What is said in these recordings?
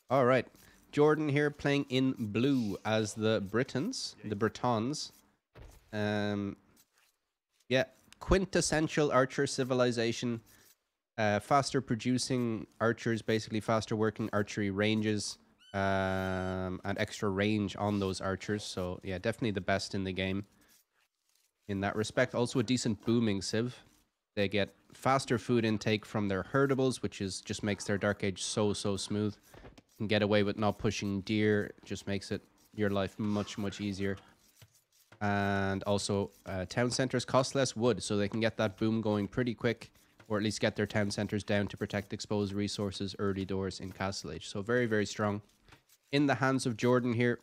All right. JorDan here playing in blue as the Britons, the Bretons. Um, yeah, quintessential archer civilization. Faster producing archers, basically faster working archery ranges, and extra range on those archers. So yeah, definitely the best in the game in that respect. Also a decent booming civ. They get faster food intake from their herdables, which is just makes their Dark Age so smooth. Can get away with not pushing deer, just makes it your life much easier. And also town centers cost less wood, so they can get that boom going pretty quick, or at least get their town centers down to protect exposed resources early doors in Castle Age. So very strong in the hands of JorDan here.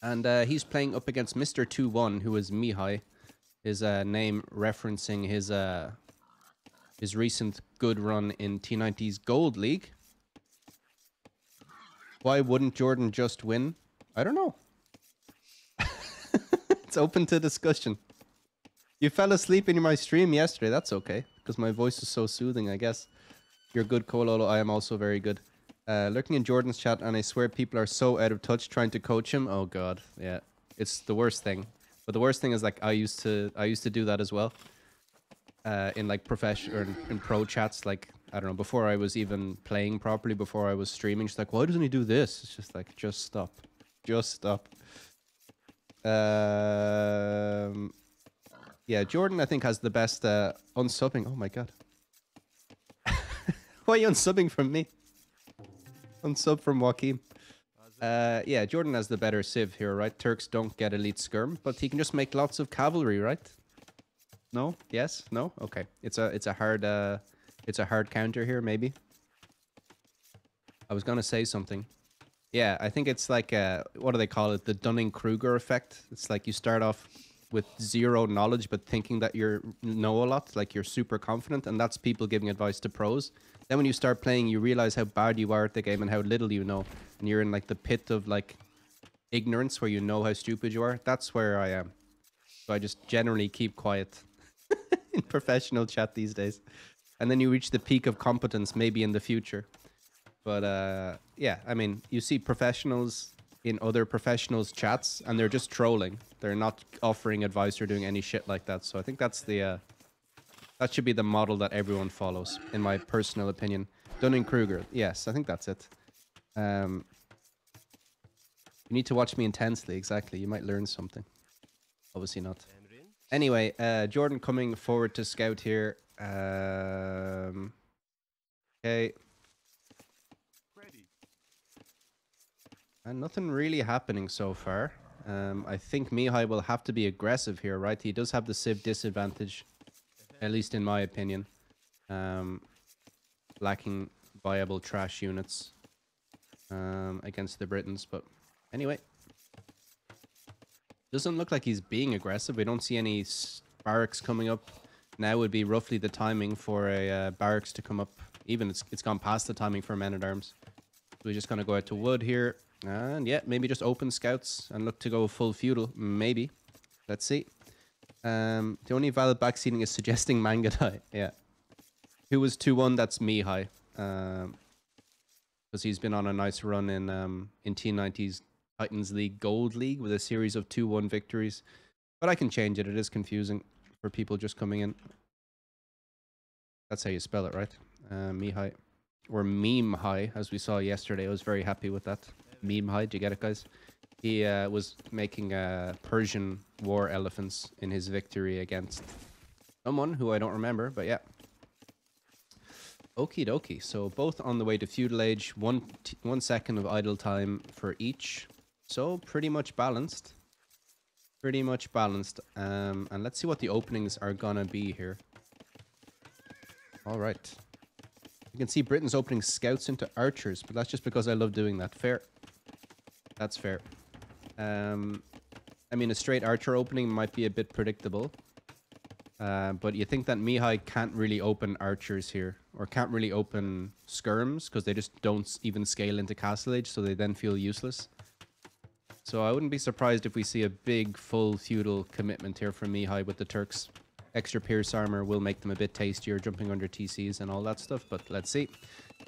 And he's playing up against Mr. 2-1, who is Mihai. His name referencing his recent good run in T90's Gold League. Why wouldn't JorDan just win? I don't know. It's open to discussion. You fell asleep in my stream yesterday. That's okay, because my voice is so soothing, I guess. You're good, Kololo. I am also very good. Looking in JorDan's chat, and I swear people are so out of touch trying to coach him. Oh god, yeah, it's the worst thing. But the worst thing is, like, I used to do that as well. In like professional or in pro chats, like, I don't know, before I was even playing properly, before I was streaming, just like, why doesn't he do this? It's just like, just stop. Just stop. Yeah, JorDan, I think, has the best unsubbing. Oh my god. Why are you unsubbing from me? Unsub from Joaquin. Yeah, JorDan has the better civ here, right? Turks don't get elite skirm, but he can just make lots of cavalry, right? No? Yes? No? Okay. It's a hard counter here, maybe. I was gonna say something. Yeah, I think it's like what do they call it? The Dunning-Kruger effect. It's like you start off with zero knowledge, but thinking that you know a lot, like you're super confident, and that's people giving advice to pros. Then when you start playing, you realize how bad you are at the game and how little you know, and you're in like the pit of like ignorance where you know how stupid you are. That's where I am. So I just generally keep quiet in professional chat these days, and then you reach the peak of competence maybe in the future. But yeah, I mean, you see professionals in other professionals chats, and they're just trolling. They're not offering advice or doing any shit like that. So I think that's the that should be the model that everyone follows, in my personal opinion. Dunning-Kruger, yes, I think that's it. You need to watch me intensely, exactly. You might learn something. Obviously not. Anyway, JorDan coming forward to scout here. Okay. And nothing really happening so far. I think Mihai will have to be aggressive here, right? He does have the civ disadvantage, at least in my opinion. Lacking viable trash units against the Britons, but anyway. Doesn't look like he's being aggressive. We don't see any barracks coming up. Now would be roughly the timing for a barracks to come up. Even it's gone past the timing for men-at-arms. So we're just going to go out to wood here. And yeah, maybe just open scouts and look to go full feudal. Maybe. Let's see. The only valid backseating is suggesting Mangadai. Yeah. Who was 2-1? That's Mihai. Because he's been on a nice run in T90's Titans League Gold League with a series of 2-1 victories. But I can change it. It is confusing for people just coming in. That's how you spell it, right? Mihai. Or Meme High, as we saw yesterday. I was very happy with that. Meme High, do you get it, guys? He was making Persian war elephants in his victory against someone who I don't remember, but yeah. Okie dokie. So both on the way to feudal age. 1 second of idle time for each. So pretty much balanced. Pretty much balanced. And let's see what the openings are gonna be here. All right. You can see Britain's opening scouts into archers, but that's just because I love doing that. Fair. That's fair. I mean, a straight archer opening might be a bit predictable. But you think that Mihai can't really open archers here, or can't really open skirms, because they just don't even scale into Castle Age, so they then feel useless. So I wouldn't be surprised if we see a big, full feudal commitment here from Mihai with the Turks. extra pierce armor will make them a bit tastier, jumping under TCs and all that stuff. But let's see.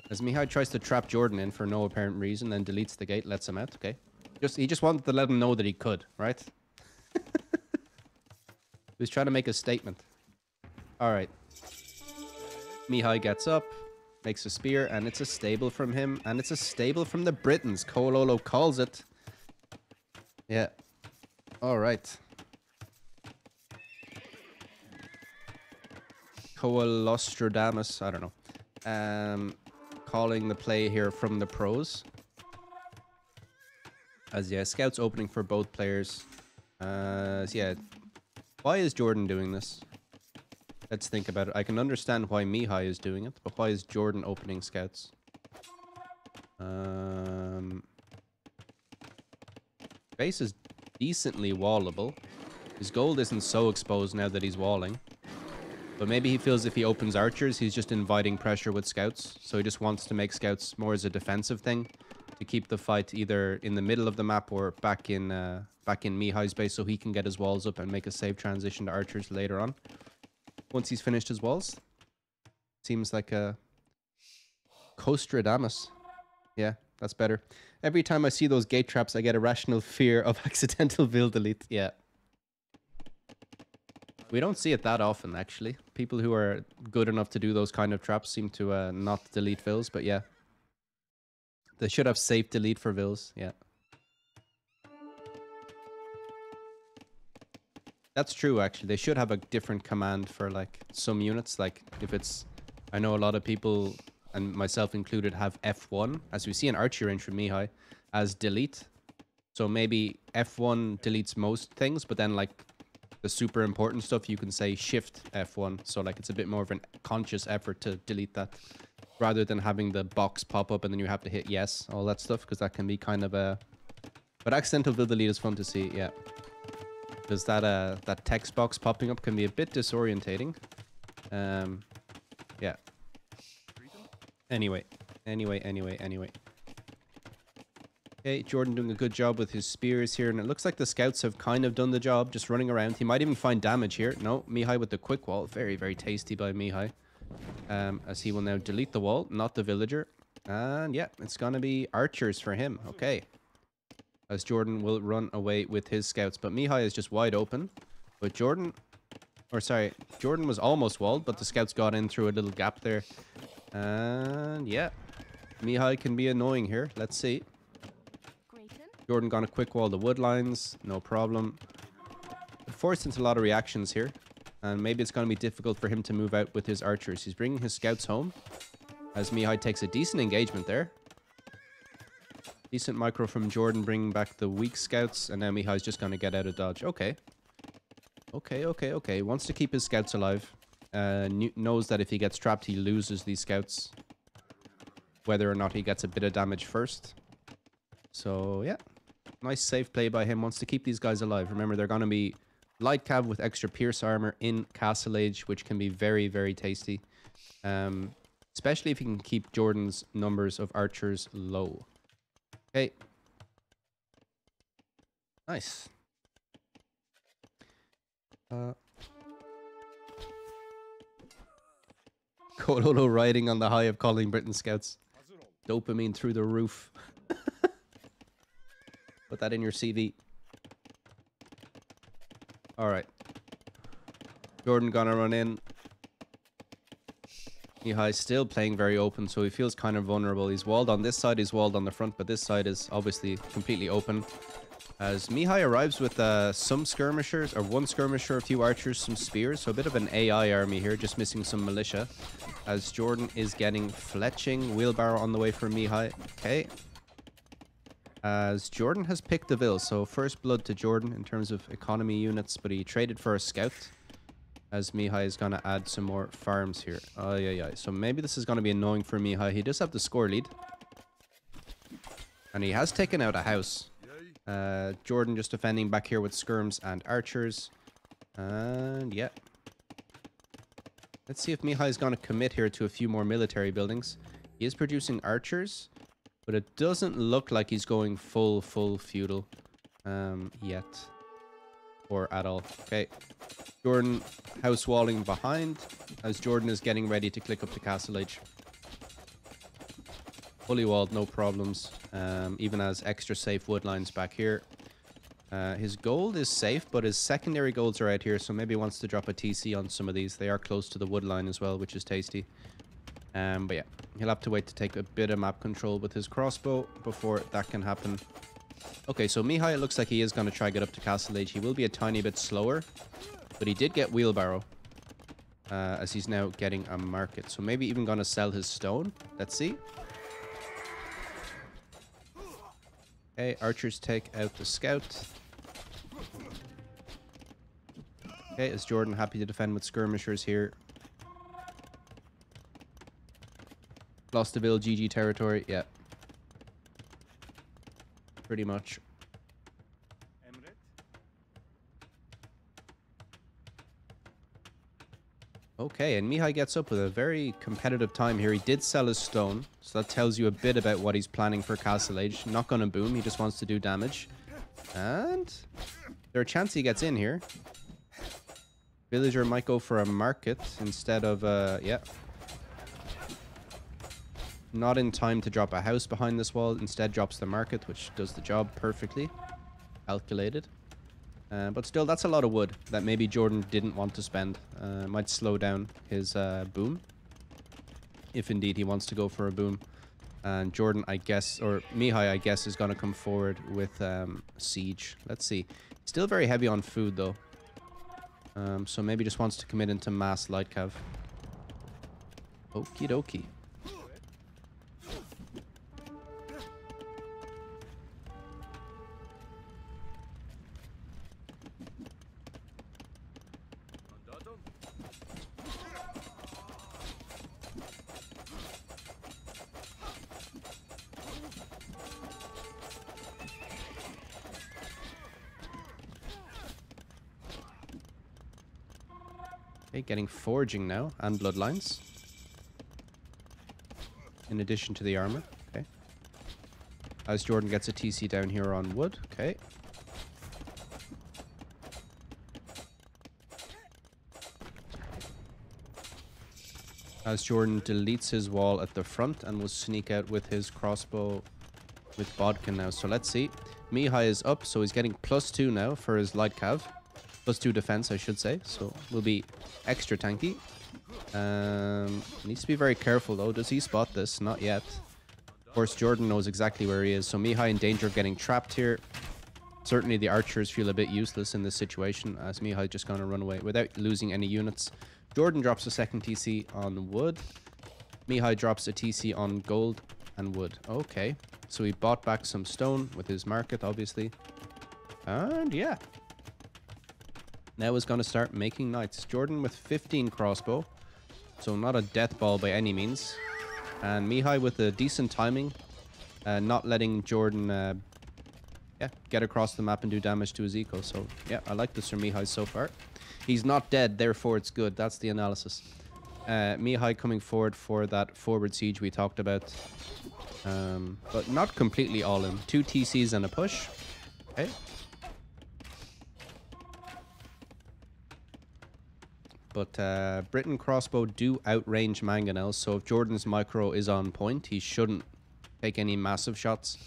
As Mihai tries to trap JorDan in for no apparent reason, then deletes the gate, lets him out. Okay. He just wanted to let him know that he could, right? He was trying to make a statement. All right. Mihai gets up, makes a spear, and it's a stable from him, and it's a stable from the Britons. Kololo calls it. Yeah. All right. Koalostradamus, I don't know. Calling the play here from the pros. As yeah, scouts opening for both players. Yeah. Why is JorDan doing this? Let's think about it. I can understand why Mihai is doing it, but why is JorDan opening scouts? Base is decently wallable. His gold isn't so exposed now that he's walling. But maybe he feels if he opens archers, he's just inviting pressure with scouts. So he just wants to make scouts more as a defensive thing to keep the fight either in the middle of the map or back in Mihai's base, so he can get his walls up and make a safe transition to archers later on. Once he's finished his walls. Seems like a Kostradamus. Yeah, that's better. Every time I see those gate traps, I get a rational fear of accidental vill delete. Yeah. We don't see it that often, actually. People who are good enough to do those kind of traps seem to not delete vills, but yeah. They should have safe delete for vills, yeah. That's true, actually. They should have a different command for, like, some units. Like, if it's... I know a lot of people, and myself included, have F1, as we see in Archer range from Mihai, as delete. So maybe F1 deletes most things, but then, like, the super important stuff, you can say Shift F1. So, like, it's a bit more of a conscious effort to delete that, rather than having the box pop up and then you have to hit yes, all that stuff, because that can be kind of a... But accidental vill delete is fun to see, yeah. Because that text box popping up can be a bit disorientating. Yeah. Anyway. Okay, JorDan doing a good job with his spears here, and it looks like the scouts have kind of done the job, just running around. He might even find damage here. No, Mihai with the quick wall. Very, very tasty by Mihai. As he will now delete the wall, not the villager. And yeah, it's going to be archers for him. Okay. As JorDan will run away with his scouts. But Mihai is just wide open. But JorDan was almost walled, but the scouts got in through a little gap there. And yeah, Mihai can be annoying here. Let's see. JorDan gonna quick wall the wood lines. No problem. Forced into a lot of reactions here. And maybe it's going to be difficult for him to move out with his archers. He's bringing his scouts home. As Mihai takes a decent engagement there. Decent micro from JorDan, bringing back the weak scouts. And now Mihai's just going to get out of dodge. Okay. Okay. Wants to keep his scouts alive. Knows that if he gets trapped, he loses these scouts. Whether or not he gets a bit of damage first. So, yeah. Nice safe play by him. Wants to keep these guys alive. Remember, they're going to be light cav with extra pierce armor in Castle Age, which can be very, very tasty. Especially if you can keep JorDan's numbers of archers low. Okay. Nice. Kololo riding on the high of calling Britain scouts. Dopamine through the roof. Put that in your CV. Alright. JorDan gonna run in. Mihai still playing very open, so he feels kind of vulnerable. He's walled on this side, he's walled on the front, but this side is obviously completely open. As Mihai arrives with some skirmishers, or one skirmisher, a few archers, some spears, so a bit of an AI army here, just missing some militia. As JorDan is getting fletching, wheelbarrow on the way for Mihai. Okay. As JorDan has picked the vill, so first blood to JorDan in terms of economy units, but he traded for a scout. As Mihai is going to add some more farms here. Oh, yeah. So maybe this is going to be annoying for Mihai. He does have the score lead. And he has taken out a house. JorDan just defending back here with skirms and archers. And yeah. Let's see if Mihai is going to commit here to a few more military buildings. He is producing archers. But it doesn't look like he's going full feudal yet. Or at all. Okay. Jordan house walling behind as Jordan is getting ready to click up the castle age. Fully walled, no problems. Even has extra safe wood lines back here. His gold is safe, but his secondary golds are out here, so maybe he wants to drop a TC on some of these. They are close to the wood line as well, which is tasty. But yeah, he'll have to wait to take a bit of map control with his crossbow before that can happen. Okay, so Mihai, it looks like he is going to try get up to castle age. He will be a tiny bit slower, but he did get wheelbarrow, as he's now getting a market. So maybe even going to sell his stone. Let's see. Okay, archers take out the scout. Okay, is Jordan happy to defend with skirmishers here? Lost the village, GG territory, yeah. Pretty much. Okay, and Mihai gets up with a very competitive time here. He did sell his stone, so that tells you a bit about what he's planning for Castle Age. Not gonna boom, he just wants to do damage. And there's a chance he gets in here. Villager might go for a market instead of, yeah. Not in time to drop a house behind this wall. Instead drops the market, which does the job perfectly. Calculated. But still, that's a lot of wood that maybe Jordan didn't want to spend. Might slow down his boom. If indeed he wants to go for a boom. And Jordan, I guess, or Mihai, I guess, is going to come forward with siege. Let's see. Still very heavy on food, though. So maybe just wants to commit into mass light cav. Okie dokie. Okay, getting foraging now, and bloodlines. In addition to the armor, okay. As Jordan gets a TC down here on wood, okay. As Jordan deletes his wall at the front and will sneak out with his crossbow with Bodkin now. So let's see. Mihai is up, so he's getting +2 now for his light cav. +2 defense, I should say. So will be extra tanky. Needs to be very careful though. Does he spot this? Not yet. Of course, Jordan knows exactly where he is. So Mihai in danger of getting trapped here. Certainly the archers feel a bit useless in this situation, as Mihai just going to run away without losing any units. Jordan drops a second TC on wood. Mihai drops a TC on gold and wood. Okay. So he bought back some stone with his market, obviously. And yeah. Now is going to start making knights. Jordan with 15 crossbow. So not a death ball by any means. And Mihai with a decent timing. Not letting Jordan get across the map and do damage to his eco. So yeah, I like this from Mihai so far. He's not dead, therefore it's good. That's the analysis. Mihai coming forward for that forward siege we talked about. But not completely all in. 2 TCs and a push. Okay. But Britain crossbow do outrange mangonels, so if Jordan's micro is on point, he shouldn't take any massive shots.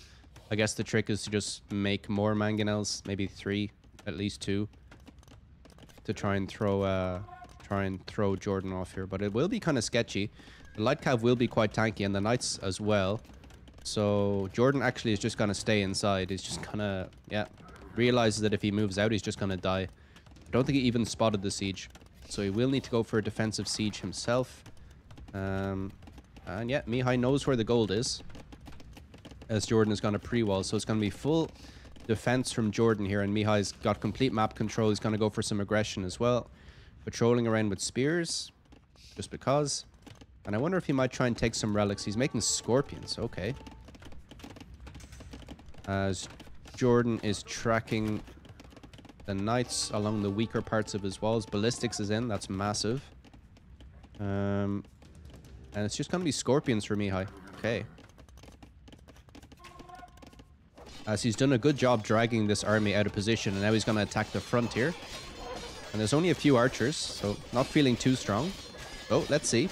I guess the trick is to just make more mangonels, maybe 3, at least 2, to try and throw Jordan off here. But it will be kind of sketchy. The light cav will be quite tanky, and the knights as well. So Jordan actually is just gonna stay inside. He's just gonna realizes that if he moves out, he's just gonna die. I don't think he even spotted the siege. So he will need to go for a defensive siege himself. And yeah, Mihai knows where the gold is, as Jordan is going to pre-wall. So it's going to be full defense from Jordan here. And Mihai's got complete map control. He's going to go for some aggression as well. Patrolling around with spears, just because. And I wonder if he might try and take some relics. He's making scorpions. Okay. As Jordan is tracking the knights along the weaker parts of his walls. Ballistics is in. That's massive. And it's just going to be scorpions for Mihai. Okay. As he's done a good job dragging this army out of position. And now he's going to attack the front here. And there's only a few archers, so not feeling too strong. Oh, let's see.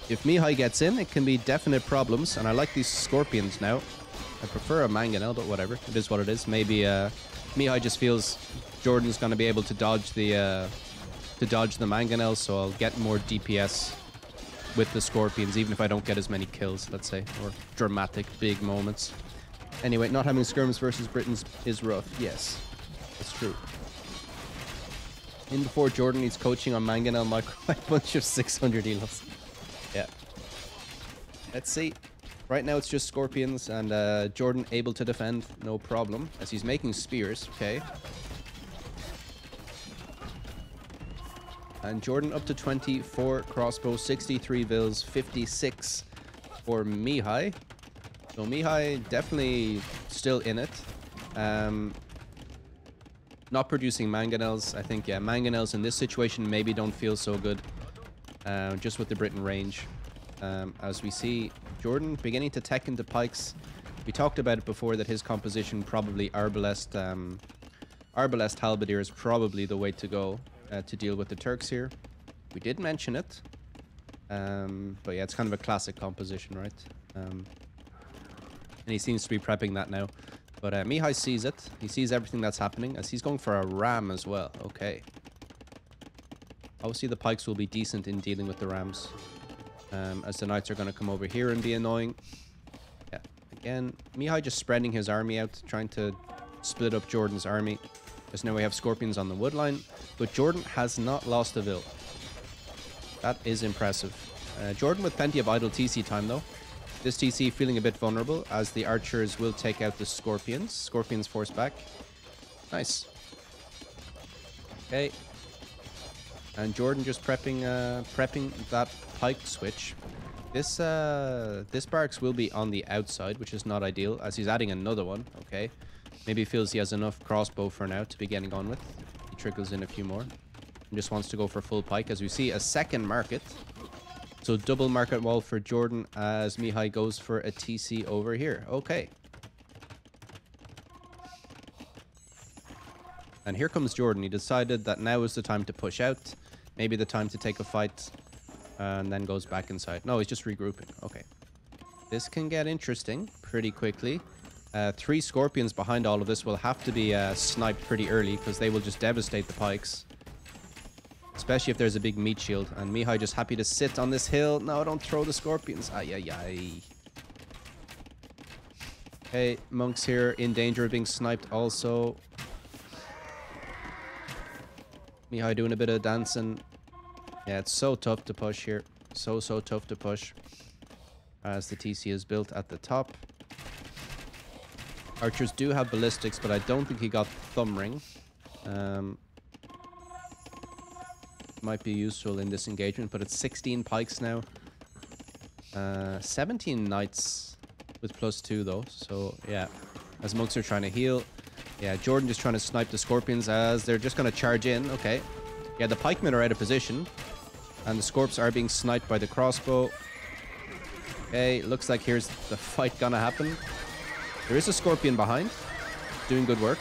If Mihai gets in, it can be definite problems. And I like these scorpions now. I prefer a mangonel, but whatever. It is what it is. Maybe Mihai just feels JorDan's going to be able to dodge the mangonel, so I'll get more DPS with the scorpions, even if I don't get as many kills, let's say, or dramatic big moments. Anyway, not having skirms versus Britons is rough. Yes, it's true. In before JorDan needs coaching on mangonel micro, a bunch of 600 elos. Yeah. Let's see. Right now it's just scorpions, and JorDan able to defend, no problem, as he's making spears. Okay. And JorDan up to 24 crossbow, 63 vills, 56 for Mihai. So Mihai definitely still in it. Not producing mangonels. I think, yeah, mangonels in this situation maybe don't feel so good. Just with the Briton range. As we see JorDan beginning to tech into pikes. We talked about it before that his composition probably Arbalest Halberdier is probably the way to go to deal with the Turks here. We did mention it. But yeah, it's kind of a classic composition, right? And he seems to be prepping that now. But Mihai sees it. He sees everything that's happening as he's going for a ram as well. Okay. Obviously the pikes will be decent in dealing with the rams. As the knights are going to come over here and be annoying. Yeah. Again, Mihai just spreading his army out, trying to split up JorDan's army. Because now we have scorpions on the wood line. But JorDan has not lost a vill. That is impressive. JorDan with plenty of idle TC time though. This TC feeling a bit vulnerable as the archers will take out the scorpions. Scorpions force back. Nice. Okay. And JorDan just prepping that pike switch. This barracks will be on the outside, which is not ideal, as he's adding another one. Okay. Maybe he feels he has enough crossbow for now to be getting on with. He trickles in a few more. And just wants to go for full pike, as we see a second market. So double market wall for JorDan as Mihai goes for a TC over here. Okay. And here comes JorDan. He decided that now is the time to push out. Maybe the time to take a fight. And then goes back inside. No, he's just regrouping. Okay. This can get interesting pretty quickly. 3 scorpions behind all of this will have to be sniped pretty early, because they will just devastate the pikes. Especially if there's a big meat shield. And Mihai just happy to sit on this hill. No, don't throw the scorpions. Ay, ay, ay. Okay, monks here in danger of being sniped also. Mihai doing a bit of dancing. Yeah, it's so tough to push here. So tough to push. As the TC is built at the top. Archers do have ballistics, but I don't think he got thumb ring. Might be useful in this engagement, but it's 16 pikes now. 17 knights with +2 though, so yeah. As monks are trying to heal. Yeah, JorDan just trying to snipe the scorpions as they're just going to charge in. Okay. Yeah, the pikemen are out of position. And the scorps are being sniped by the crossbow. Okay, looks like here's the fight gonna happen. There is a scorpion behind. Doing good work.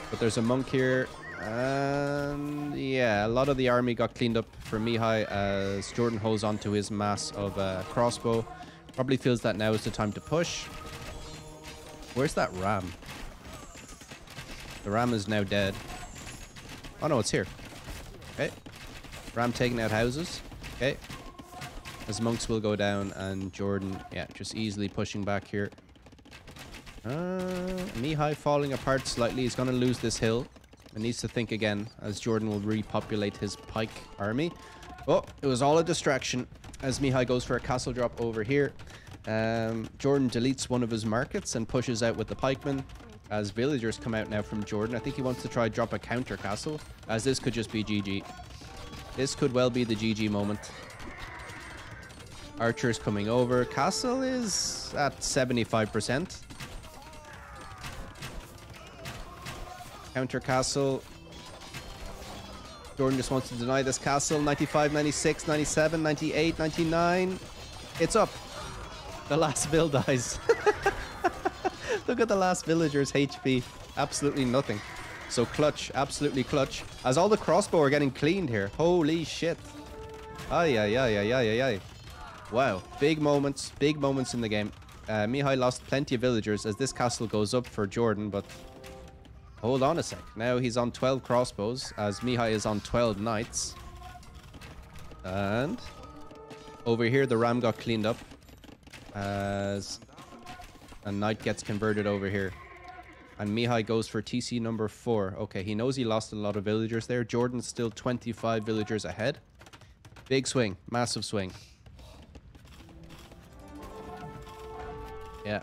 But there's a monk here. And yeah, a lot of the army got cleaned up for Mihai as JorDan holds on to his mass of crossbow. Probably feels that now is the time to push. Where's that ram? The ram is now dead. Oh no, it's here. Okay. Ram taking out houses. Okay. As monks will go down and JorDan, yeah, just easily pushing back here. Mihai falling apart slightly. He's going to lose this hill. And needs to think again as JorDan will repopulate his pike army. Oh, it was all a distraction as Mihai goes for a castle drop over here. JorDan deletes one of his markets and pushes out with the pikemen as villagers come out now from JorDan. I think he wants to try drop a counter castle as this could just be GG. This could well be the GG moment. Archers coming over. Castle is at 75%. Counter castle. JorDan just wants to deny this castle. 95, 96, 97, 98, 99. It's up. The last vill dies. Look at the last villager's HP. Absolutely nothing. So clutch, absolutely clutch. As all the crossbow are getting cleaned here. Holy shit. Ay, ay, ay, ay, ay, ay. Wow, big moments in the game. Mihai lost plenty of villagers as this castle goes up for JorDan, but hold on a sec. Now he's on 12 crossbows as Mihai is on 12 knights. And over here the ram got cleaned up as a knight gets converted over here. And Mihai goes for TC number 4. Okay, he knows he lost a lot of villagers there. JorDan's still 25 villagers ahead. Big swing, massive swing. Yeah.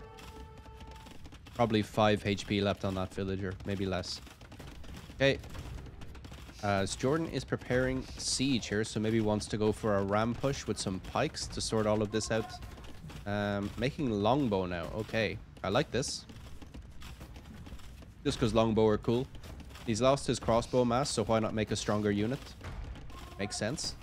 Probably 5 HP left on that villager, maybe less. Okay. As JorDan is preparing siege here, so maybe wants to go for a ram push with some pikes to sort all of this out. Making longbow now. Okay, I like this. Just because longbow are cool. He's lost his crossbow mass, so why not make a stronger unit? Makes sense.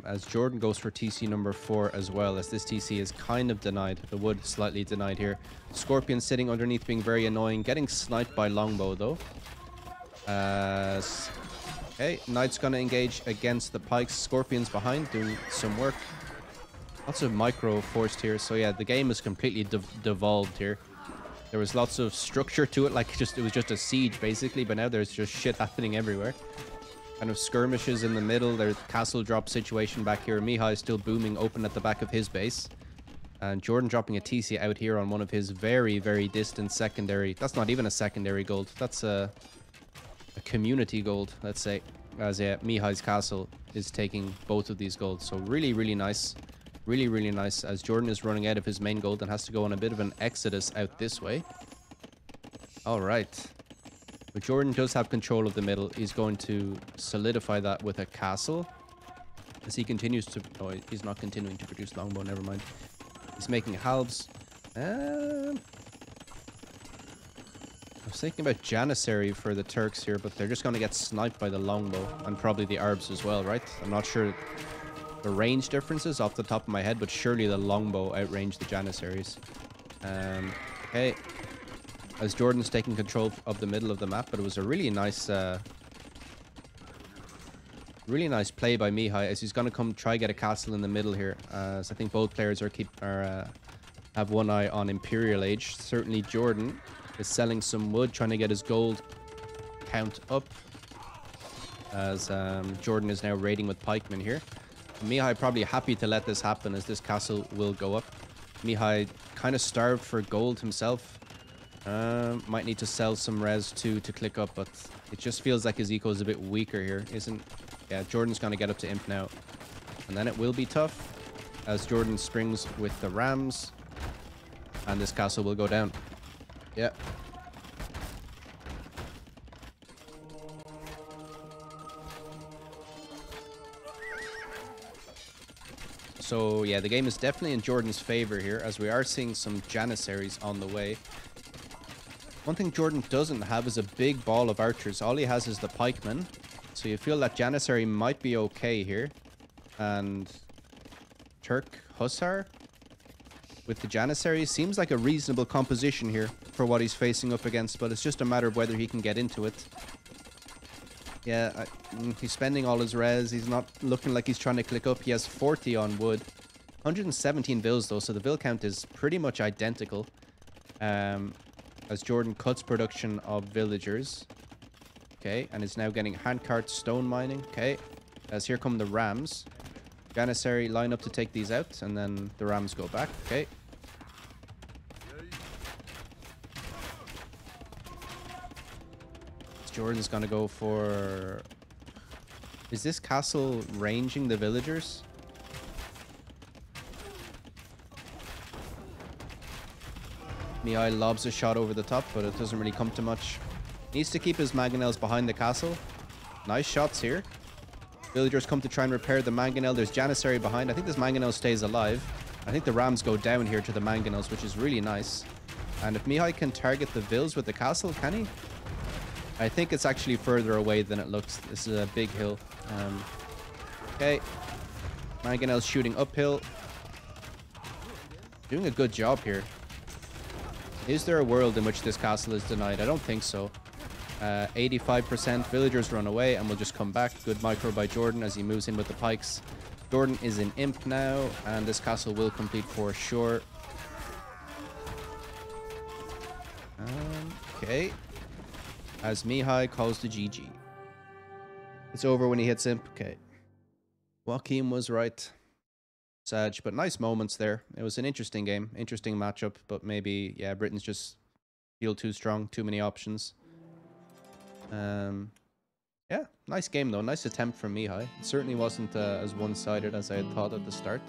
As JorDan goes for TC number 4 as well, as this TC is kind of denied. The wood slightly denied here. Scorpion sitting underneath being very annoying. Getting sniped by longbow though. Okay, Knight's gonna engage against the pikes. Scorpion's behind doing some work. Lots of micro forced here. So yeah, the game is completely devolved here. There was lots of structure to it, like it was just a siege basically, but now there's just shit happening everywhere. Kind of skirmishes in the middle. There's castle drop situation back here. Mihai is still booming open at the back of his base. And JorDan dropping a TC out here on one of his very, very distant secondary. That's not even a secondary gold. That's a community gold, let's say. As Mihai's castle is taking both of these golds. So really, really nice. Really, really nice as JorDan is running out of his main gold and has to go on a bit of an exodus out this way. All right. But JorDan does have control of the middle. He's going to solidify that with a castle. As he continues to... Oh, he's not continuing to produce longbow, never mind. He's making halves. I was thinking about Janissary for the Turks here, but they're just going to get sniped by the longbow. And probably the Arbs as well, right? I'm not sure the range differences off the top of my head, but surely the longbow outranged the Janissaries. Okay. As JorDan's taking control of the middle of the map, but it was a really nice play by Mihai as he's going to come try get a castle in the middle here. As I think both players have one eye on Imperial Age. Certainly JorDan is selling some wood, trying to get his gold count up. As JorDan is now raiding with pikemen here. Mihai probably happy to let this happen as this castle will go up. Mihai kind of starved for gold himself. Might need to sell some res too to click up, but it just feels like his eco is a bit weaker here, isn't? Yeah, JorDan's gonna get up to imp now, and then it will be tough as JorDan springs with the rams, and this castle will go down. Yeah. So yeah, the game is definitely in JorDan's favor here as we are seeing some Janissaries on the way. One thing JorDan doesn't have is a big ball of archers. All he has is the pikemen. So you feel that Janissary might be okay here. And Turk Hussar with the Janissary seems like a reasonable composition here for what he's facing up against. But it's just a matter of whether he can get into it. Yeah, he's spending all his res. He's not looking like he's trying to click up. He has 40 on wood. 117 vills though, so the vill count is pretty much identical. As JorDan cuts production of villagers. Okay, and is now getting handcart stone mining. Okay, as here come the rams. Janissary line up to take these out, and then the rams go back. Okay. JorDan's gonna go for... Is this castle ranging the villagers? Mihai lobs a shot over the top, but it doesn't really come to much. Needs to keep his mangonels behind the castle. Nice shots here. Villagers come to try and repair the mangonel. There's Janissary behind. I think this mangonel stays alive. I think the rams go down here to the mangonels, which is really nice. And if Mihai can target the vills with the castle, can he? I think it's actually further away than it looks. This is a big hill. Okay. Mangonel's shooting uphill. Doing a good job here. Is there a world in which this castle is denied? I don't think so. 85% villagers run away and will just come back. Good micro by JorDan as he moves in with the pikes. JorDan is in imp now, and this castle will complete for sure. Okay. As Mihai calls the GG. It's over when he hits imp. Okay. Joachim was right. Sag, but nice moments there. It was an interesting game, interesting matchup, but maybe, yeah, Britain's just feel too strong, too many options. Yeah, nice game though, nice attempt from Mihai. It certainly wasn't as one-sided as I had thought at the start.